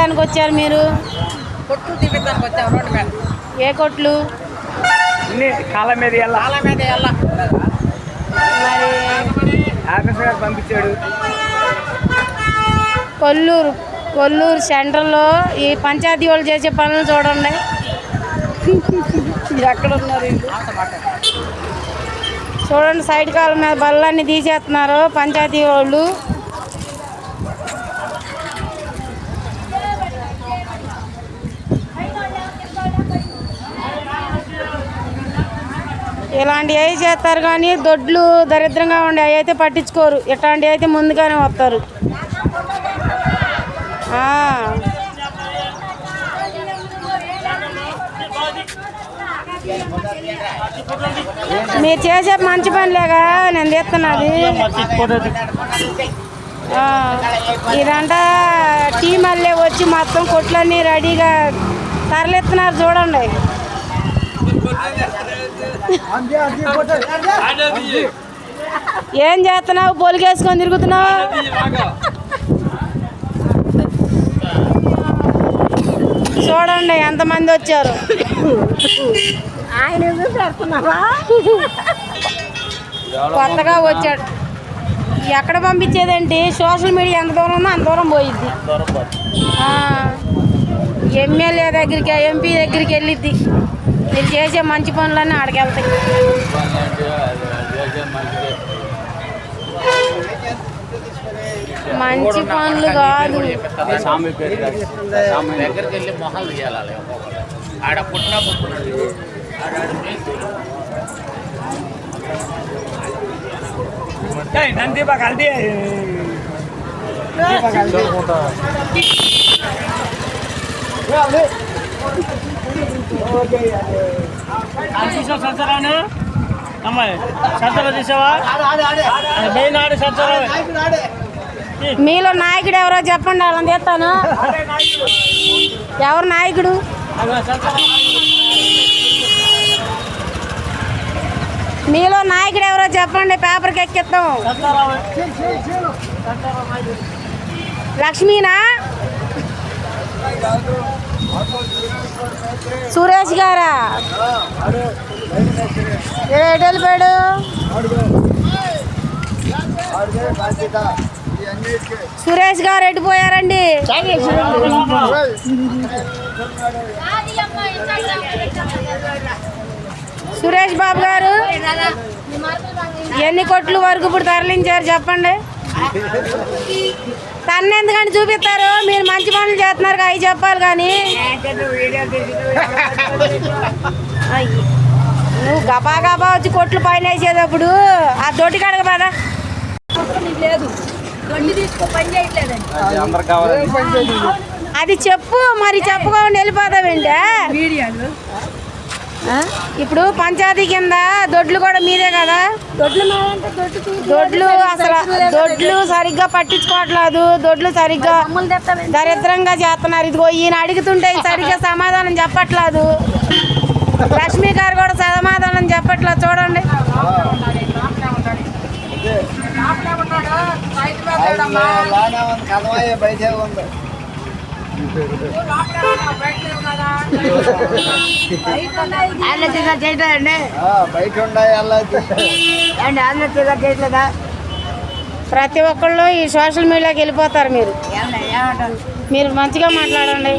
చేయడానికి వచ్చారు మీరు? కొట్లు తీపిస్తానికి వచ్చాం రోడ్డు మీద. ఏ కొట్లు? కాళ్ళ మీద మరి ఆఫీసర్ గారు పంపించాడు. కొల్లూరు సెంటర్లో ఈ పంచాయతీ వాళ్ళు చేసే పనులు చూడండి. ఎక్కడున్నారు చూడండి, సైడ్ కాళ్ళ మీద బళ్ళన్నీ తీసేస్తున్నారు పంచాయతీ వాళ్ళు. ఇలాంటివి అవి చేస్తారు కానీ దొడ్లు దరిద్రంగా ఉండే అవి అయితే పట్టించుకోరు. ఇట్లాంటివి అయితే ముందుగానే వస్తారు. మీరు చేసే మంచి పనిలేగా నేను తీస్తున్నది. ఇదంతా టీ మళ్ళీ వచ్చి మొత్తం కొట్లన్నీ రెడీగా తరలిస్తున్నారు చూడండి. ఏం చేస్తున్నావు? పొలిగేసుకొని తిరుగుతున్నావు? చూడండి ఎంతమంది వచ్చారు. ఆయన కొత్తగా వచ్చాడు. ఎక్కడ పంపించేదేంటి? సోషల్ మీడియా ఎంత దూరం ఉందో అంత దూరం పోయిద్ది. ఎమ్మెల్యే దగ్గరికి, ఎంపీ దగ్గరికి వెళ్ళిద్ది. మీరు చేసే మంచి పనులన్నీ ఆడికి వెళ్తాయి. మంచి పనులు కాదు. మీలో నాయకుడు ఎవరో చెప్పండి, వాళ్ళని తెస్తాను. ఎవరు నాయకుడు? మీలో నాయకుడు ఎవరో చెప్పండి, పేపర్కి ఎక్కిస్తాం. లక్ష్మీనా? సురేష్ గారా? ఎటు వెళ్ళిపోయాడు? సురేష్ గారు ఎటుపోయారండి? సురేష్ బాబు గారు ఎన్ని కొట్లు వరకు ఇప్పుడు తరలించారు చెప్పండి. తన్ను ఎందుకని చూపిస్తారు? మీరు మంచి పనులు చేస్తున్నారు అవి చెప్పాలి కానీ నువ్వు గబా గబా వచ్చి కొట్లు పైన వేసేటప్పుడు ఆ దొడ్డి కడగ పదా లేదు, అది చెప్పు. మరి చెప్పుకోండి వెళ్ళిపోతావేంటే? ఇప్పుడు పంచాయతీ కింద దొడ్లు కూడా మీదే కదా. దొడ్లు అసలు దొడ్లు సరిగ్గా పట్టించుకోవట్లేదు. దొడ్లు సరిగ్గా దరిద్రంగా చేస్తున్నారు. ఇదిగో ఈయన అడుగుతుంటే సరిగ్గా సమాధానం చెప్పట్లేదు. లక్ష్మీ గారు కూడా సమాధానం చెప్పట్లేదు చూడండి. ప్రతి ఒక్కళ్ళు ఈ సోషల్ మీడియాకి వెళ్ళిపోతారు. మీరు మంచిగా మాట్లాడండి.